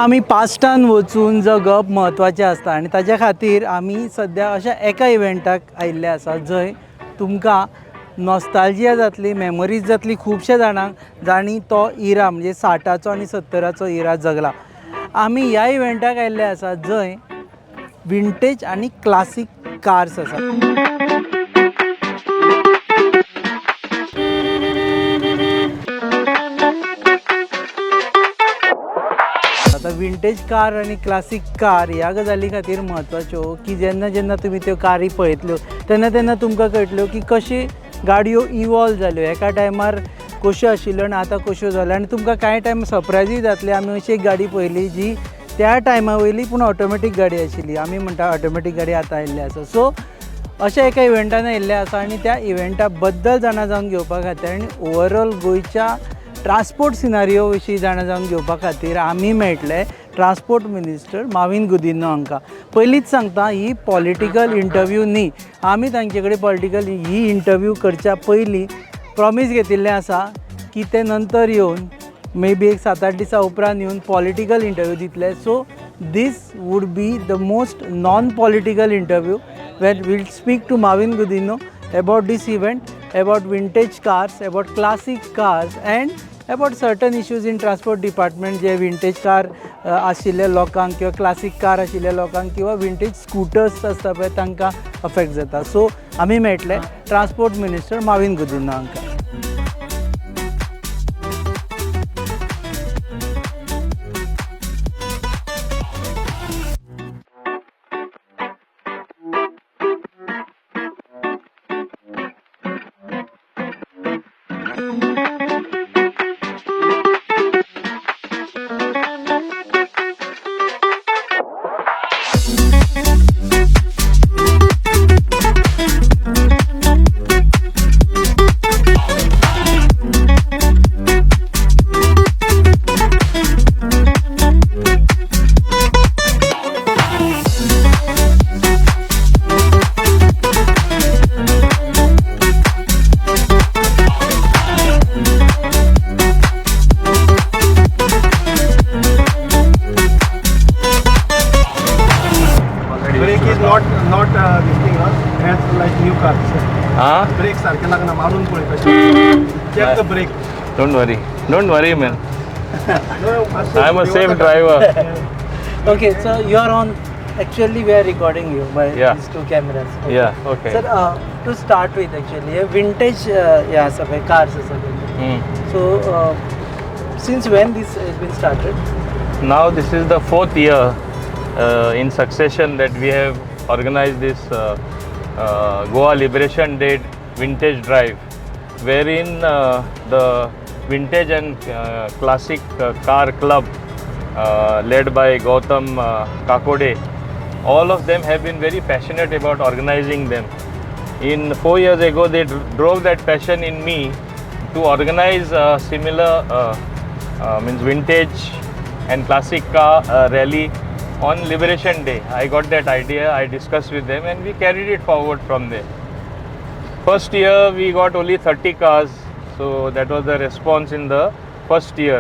आमी पास्टान वचून जगप म्हत्वाचें आसता आनी ताच्या खातीर आमी सद्या अशा एका इव्हेंटाक आयिल्ले आसा जंय तुमकां नॉस्टाल्जिया जातली, मेमरीज जातली खुबशे जाणांक जाणी तो इरा म्हणजे 60चो आनी 70चो इरा जगला. आमी ह्या इव्हेंटाक आयिल्ले आसा जंय विंटेज आनी क्लासीक कार्स आसा. आता विंटेज कार आनी क्लासीक कार ह्या गजाली खातीर म्हत्वाच्यो की जेन्ना जेन्ना तुमी त्यो कारी पळयतल्यो तेन्ना तेन्ना तुमकां कळटल्यो की कशी गाडयो इवॉल्व जाल्यो, एका टायमार कश्यो आशिल्ल्यो आनी आतां कश्यो जाल्यो. आनी तुमकां कांय टायम सरप्रायजूय जातलें. आमी अशी एक गाडी पळयली जी त्या टायमा वयली पूण ऑटोमॅटीक गाडी आशिल्ली. आमी म्हणटा ऑटोमॅटीक गाडी आतां आयिल्ली आसा. सो अशा एका इव्हेंटान आयिल्ले आसा आनी त्या इव्हेंटा बद्दल जाणा जावन घेवपा खातीर आनी ओवरऑल गोंयच्या ट्रान्सपोर्ट सिनारियो विशीं जाणा जावन घेवपा खातीर आमी मेळटले ट्रान्सपोर्ट मिनिस्टर माविन गुदिन्हो हांकां. पयलींच सांगता, ही पॉलिटिकल इंटरव्यू न्ही. आमी तांचे कडेन पॉलिटिकल ही इंटरव्यू करच्या पयलीं प्रॉमीस घेतिल्लें आसा की ते नंतर येवन मे बी एक 7-8 दिसां उपरांत येवन पॉलिटिकल इंटरव्यू दितले. So this would be the most non political interview where we'll speak to Mauvin Godinho about this event, about vintage cars, about classic cars and about certain issues in transport department J vintage car आशिल्ल्या लोकांक किंवा classic car आशिल्ल्या लोकांक किंवा vintage scooters आसता पळय तांकां affect जाता. सो आमी मेळटले ट्रान्सपोर्ट मिनिस्टर माविन गुदिन्हो हांकां. Not this thing has like new cars. Brakes सारखे लागना मारून पळय कशे. Check the brake. Don't worry man. I'm a safe driver. Okay, so you are on. Actually, we are recording you by these two cameras. Okay. Yeah, okay. Sir, to start with, actually, a vintage cars. So, since when this has been started? Now this is the 4th year in succession that we have organized this Goa Liberation Day Vintage Drive, wherein the Vintage and Classic Car Club led by Gautam Kakode, all of them have been very passionate about organizing them. In 4 years ago, they drove that passion in me to organize a similar means vintage and classic car rally on Liberation Day. I got that idea, I discussed with them and we carried it forward from there. First year we got only 30 cars, so that was the response in the first year.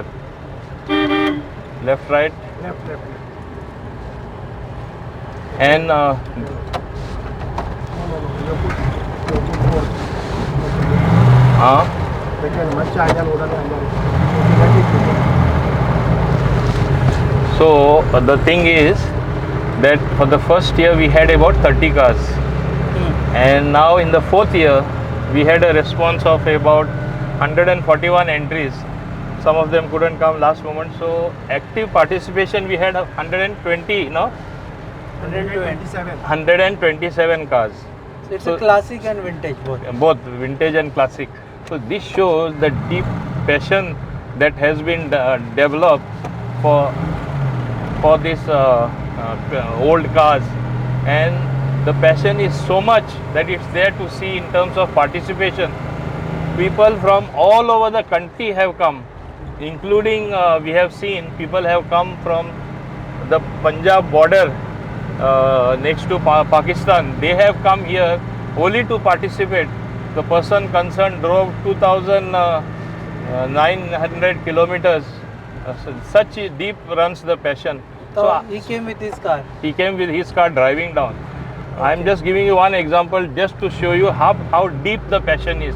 Left, right? Left. And so the thing is that for the first year we had about 30 cars, and now in the 4th year we had a response of about 141 entries. Some of them couldn't come last moment, so active participation we had 120, no? 127 cars. So it's a classic and vintage both vintage and classic. So this shows the deep passion that has been developed for this old cars, and the passion is so much that it's there to see in terms of participation. People from all over the country have come, including we have seen people have come from the Punjab border next to Pakistan. They have come here only to participate. The person concerned drove 2,900 kilometers such deep runs the passion. So he came with his car. He came with his car driving down. I am Okay. just giving you one example just to show you how deep the passion is.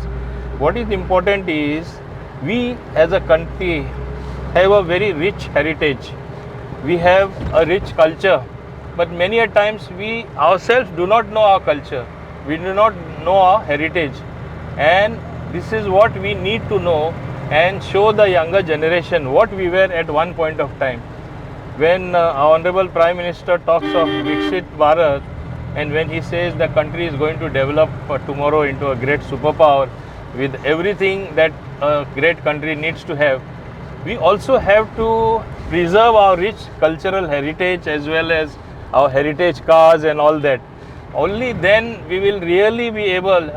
What is important is we as a country have a very rich heritage. We have a rich culture, but many a times we ourselves do not know our culture. We do not know our heritage, and this is what we need to know and show the younger generation what we were at one point of time. When our Honorable Prime Minister talks of Viksit Bharat, and when he says the country is going to develop tomorrow into a great superpower with everything that a great country needs to have, we also have to preserve our rich cultural heritage as well as our heritage cars and all that. Only then we will really be able,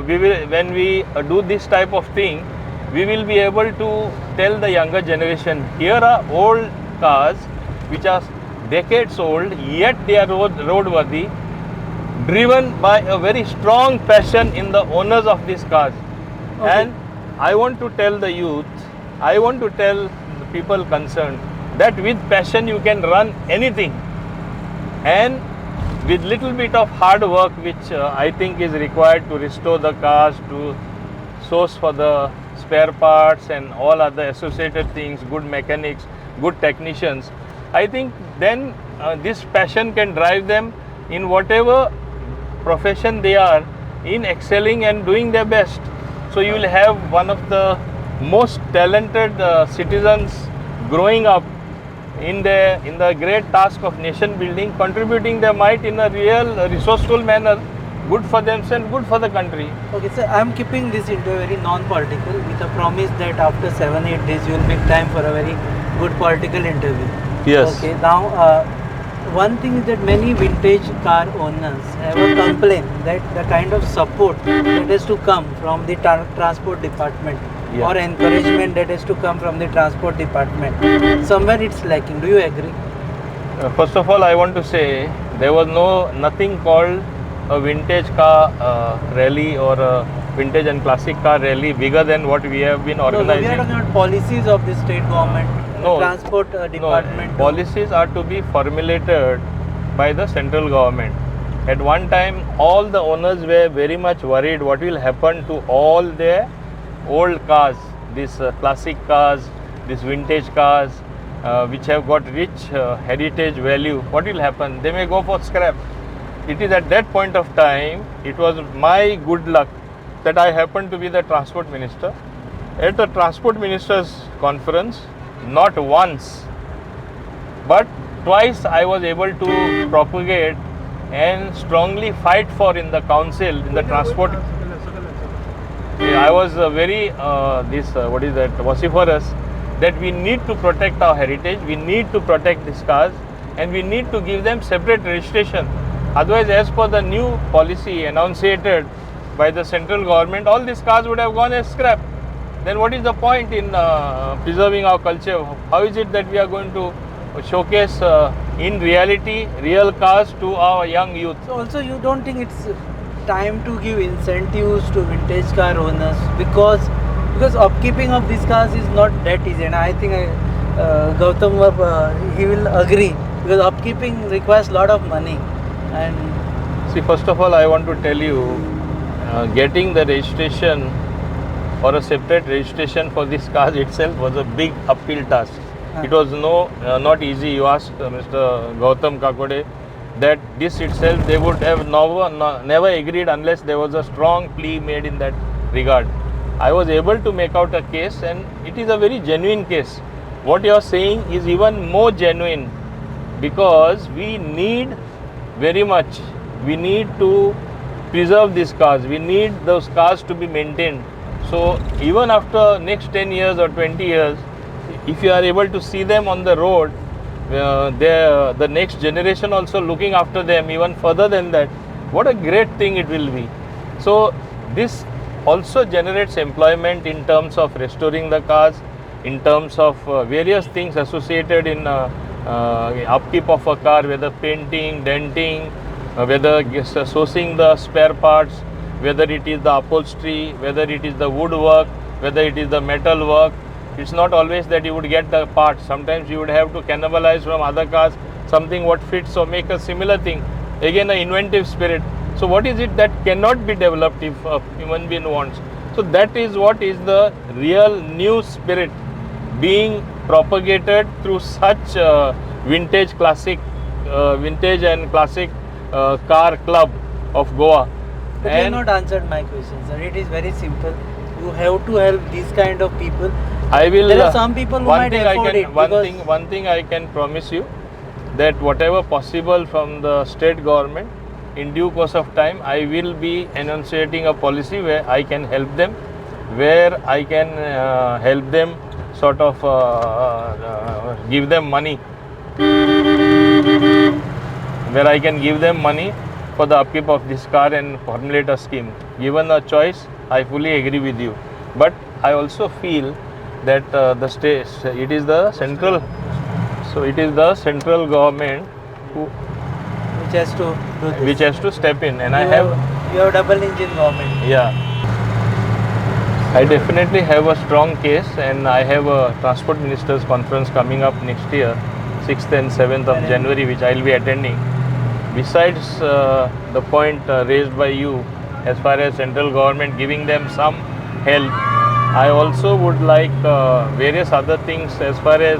we will, when we do this type of thing, we will be able to tell the younger generation, here are old cars which are decades old, yet they are roadworthy, driven by a very strong passion in the owners of these cars. Okay. And I want to tell the youth, I want to tell the people concerned that with passion you can run anything, and with little bit of hard work which I think is required to restore the cars, to source for the spare parts and all other associated things, good mechanics, good technicians, I think then this passion can drive them in whatever profession they are in, excelling and doing their best. So you will have one of the most talented citizens growing up in the great task of nation building, contributing their might in a real resourceful manner, good for themselves, good for the country. Okay, so I'm keeping this into a very non-political with a promise that after 7-8 days you will make time for a very good political interview. Yes. Okay, now one thing is that many vintage car owners have a complaint that the kind of support that has to come from the transport department Yeah. or encouragement that has to come from the transport department, somewhere it's lacking. Do you agree? First of all, I want to say there was nothing called a vintage car rally or a vintage and classic car rally bigger than what we have been No, we organizing. are talking about policies of the state government, No, transport department. No, policies are to be formulated by the central government. At one time, all the owners were very much worried what will happen to all their old cars, these classic cars, these vintage cars, which have got rich heritage value. What will happen? They may go for scrap. It is at that point of time, it was my good luck that I happened to be the transport minister. At the transport ministers conference, not once but twice I was able to propagate and strongly fight for in the council, in the transport. I was very vociferous that we need to protect our heritage, we need to protect these cars, and we need to give them separate registration. Otherwise, as per the new policy enunciated by the central government, all these cars would have gone as scrap. Then what is the point in preserving our culture? How is it that we are going to showcase in reality real cars to our young youth? So also you don't think it's time to give incentives to vintage car owners because upkeeping of these cars is not that easy, and I think Gautam he will agree, because upkeeping requires a lot of money. And see, first of all, I want to tell you, getting the registration or a separate registration for these cars itself was a big uphill task. It was not easy. You asked Mr. Gautam Kakode that this itself they would have never agreed unless there was a strong plea made in that regard. I was able to make out a case, and it is a very genuine case. What you are saying is even more genuine, because we need very much, we need to preserve these cars, we need those cars to be maintained. So even after next 10 years or 20 years, if you are able to see them on the road, the next generation also looking after them even further than that, what a great thing it will be. So this also generates employment in terms of restoring the cars, in terms of various things associated in upkeep of a car, whether painting, denting, whether sourcing the spare parts, whether it is the upholstery, whether it is the woodwork, whether it is the metal work, It's not always that you would get the parts. Sometimes you would have to cannibalize from other cars something what fits or make a similar thing. Again, an inventive spirit. So what is it that cannot be developed if a human being wants? So that is what is the real new spirit being propagated through such vintage and classic car club of Goa. But you have not answered my question, sir. It is very simple. You have to help these kind of people. I will. There are some people who might afford it. One thing I can promise you, that whatever possible from the state government, in due course of time, I will be enunciating a policy where I can help them, where I can help them sort of give them money, where I can give them money for the upkeep of this car and formulate a scheme. Given a choice, I fully agree with you. But I also feel that the state, it is the central, so it is the central government who, which has to do this. which has to step in, and you have double engine government. yeah, I definitely have a strong case, and I have a transport ministers conference coming up next year, 6th and 7th of January, which I will be attending. Besides the point raised by you as far as central government giving them some help, I also would like various other things as far as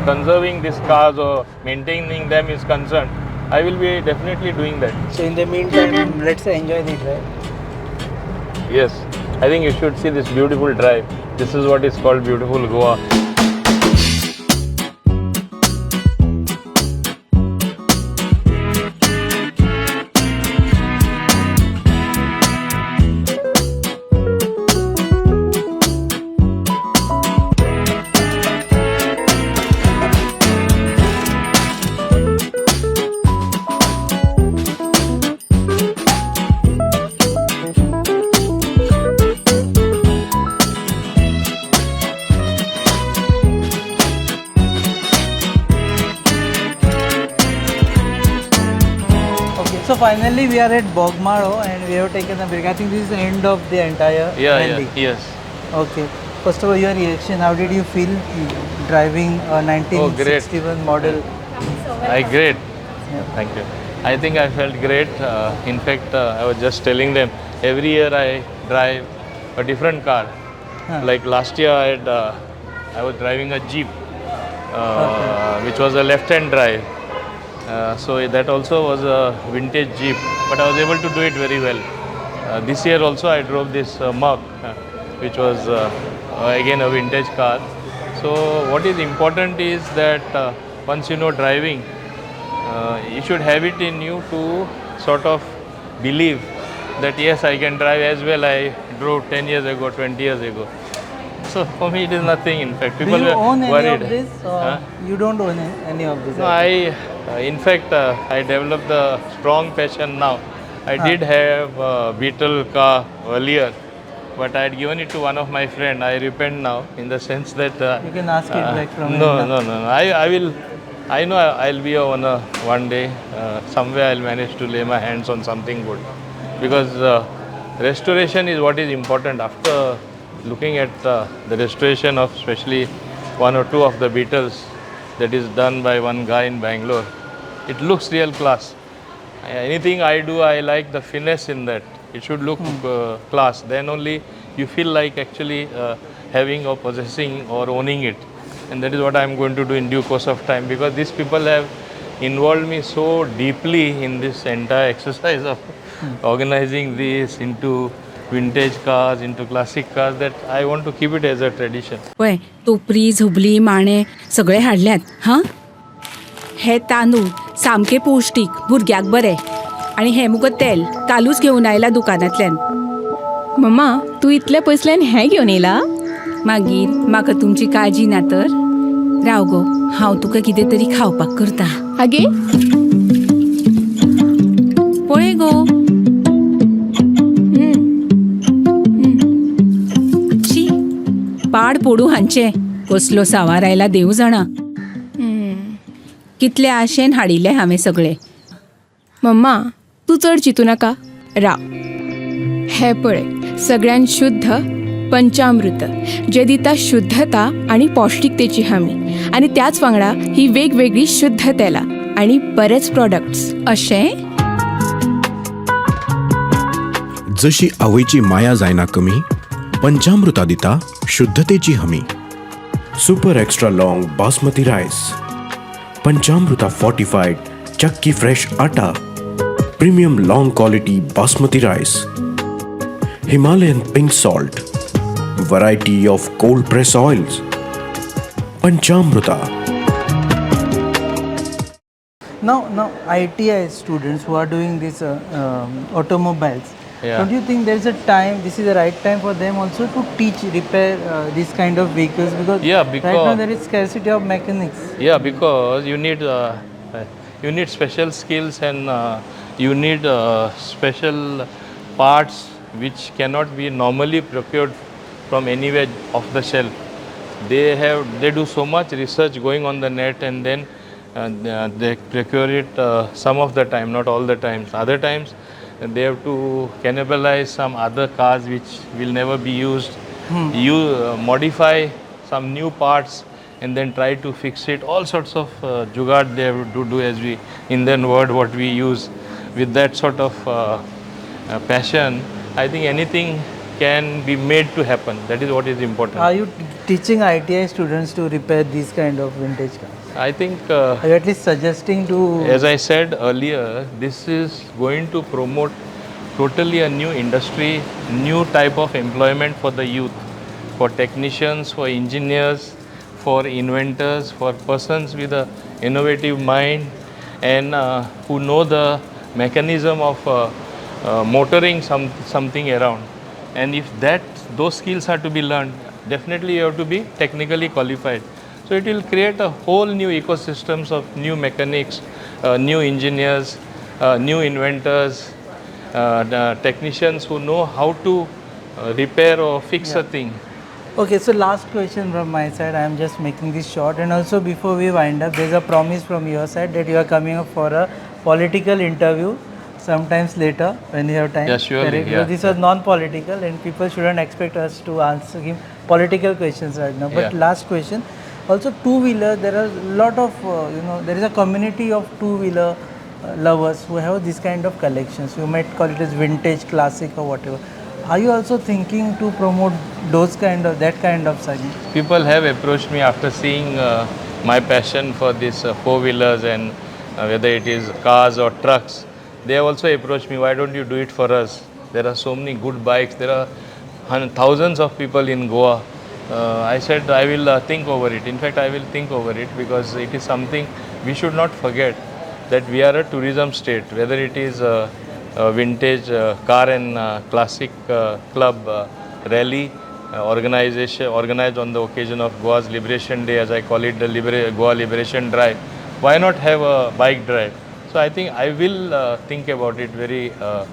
conserving these cars or maintaining them is concerned. I will be definitely doing that. So in the meantime, let's enjoy the drive. Yes, I think you should see this beautiful drive. This is what is called beautiful Goa. So finally we are at Bogmaro and we have taken a break. I think this is the end of the entire rally. Yes. Okay. First of all, your reaction. How did you feel driving a 1961 model? Great. Yeah. Thank you. I think I felt great. In fact, I was just telling them, every year I drive a different car. Like last year I was driving a Jeep, which was a left-hand drive. So that also was a vintage Jeep, but I was able to do it very well. This year also I drove this Merc, which was again a vintage car. So what is important is that once you know driving, you should have it in you to sort of believe that yes, I can drive as well I drove 10 years ago, 20 years ago. So for me it is nothing. In fact, people Do you own were worried. any of this? Or you don't own any of this? No, in fact, I developed a strong passion now. I did have a Beetle car earlier, but I had given it to one of my friends. I repent now in the sense that You can ask it back from no, him now. no. I will. I know I'll be a owner one day. Somewhere I'll manage to lay my hands on something good, because restoration is what is important. After looking at the restoration of especially one or two of the Beetles that is done by one guy in Bangalore, it looks real class. Anything I do, I like the finesse in that. It should look class. Then only you feel like actually having or possessing or owning it. And that is what I am going to do in due course of time, because these people have involved me so deeply in this entire exercise of organizing this into vintage cars, into classic cars, that I want to keep it as a tradition. पळय टोपरी झुबली माणे सगळे हाडल्यात हां हे तांदूळ सामके पौष्टीक भुरग्याक बरे आणि हे मुगो तेल कालूच घेवन आयला दुकानांतल्यान. मम्मा तू इतल्या पयसल्यान हें घेवन येयला? मागीर म्हाका तुमची काळजी ना तर राव गो, हांव तुका कितें तरी खावपाक करता. आगे पळय गो. शी पाड पडू हांचे, कसलो सावार आयला देव जाणा. कितले आशेन हाडिल्ले हांवें सगळे. मम्मा तू चड चिंतू नाका, राव हे पळय सगळ्यान शुद्ध पंचामृत जे दिता शुद्धता आणि पौष्टिकतेची हमी आणि त्याच वांगडा ही वेगवेगळी शुद्ध तेलां आणि बरेच प्रॉडक्ट्स अशें जशी आवयची माया जायना कमी पंचामृता दिता शुद्धतेची हमी super extra long basmati rice Panchamrita fortified chakki fresh atta premium long quality basmati rice Himalayan pink salt variety of cold press oils Panchamrita Now ITI students who are doing this automobiles, Yeah. don't you think there is a time, this is the right time for them also to teach, repair this kind of vehicles? Because Yeah, right now because- there is scarcity of mechanics. Yeah, because you need special skills and you need special parts which cannot be normally procured from anywhere off the shelf. They do so much research going on the net, and then they procure it some of the time, not all the times. Other times they have to cannibalize some other cars which will never be used. You modify some new parts and then try to fix it. All sorts of jugaad they have to do, as we Indian word what we use. With that sort of passion, I think anything can be made to happen. That is what is important. Are you teaching ITI students to repair these kind of vintage cars? I think, Are you at least suggesting to... as I said earlier, this is going to promote totally a new industry, new type of employment for the youth, for technicians, for engineers, for inventors, for persons with a innovative mind and who know the mechanism of motoring something around. And if those skills are to be learned, definitely you have to be technically qualified. So it will create a whole new ecosystems of new mechanics, new engineers, new inventors, the technicians who know how to repair or fix a thing. Okay, so last question from my side. I am just making this short. And also before we wind up, there's a promise from your side that you are coming up for a political interview sometimes later when you have time. Yeah, surely, Correct? yeah, Because this was non-political and people shouldn't expect us to answer him political questions right now. But Yeah. last question. Also two-wheeler, there are a lot of, there is a community of two-wheeler lovers who have this kind of collections. You might call it as vintage, classic or whatever. Are you also thinking to promote that kind of segment? People have approached me after seeing my passion for these four-wheelers and whether it is cars or trucks. They have also approached me, why don't you do it for us? There are so many good bikes. There are thousands of people in Goa. I said I will think over it. In fact, I will think over it because it is something we should not forget, that we are a tourism state. Whether it is a vintage car and classic club rally organized on the occasion of Goa's Liberation Day, as I call it, the Goa Liberation Drive. Why not have a bike drive? So I think I will think about it very So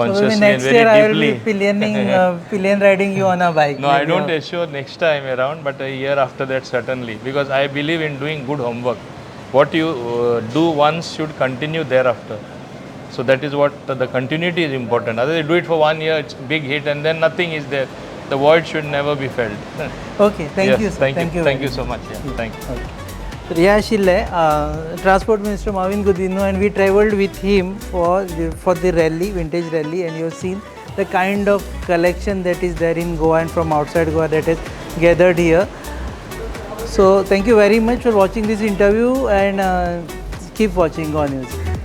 maybe consciously and next very year I will deeply. be pillion riding you on a bike. No, I maybe, don't assure next time around, but a year after that certainly, because I believe in doing good homework. What you do once should continue thereafter. So that is what the continuity is important. Otherwise, you do it for 1 year, it's big hit, and then nothing is there. The void should never be felt. Okay, thank Yes, you. Sir. Thank you very so much. Yeah, thank you. Okay. So ह्या आशिल्ले Transport Minister Marvin Godino, and we travelled with him for the rally, vintage rally, and you have seen the kind of collection that is there in Goa and from outside Goa that is gathered here. So thank you very much for watching this interview, and keep watching Goa News.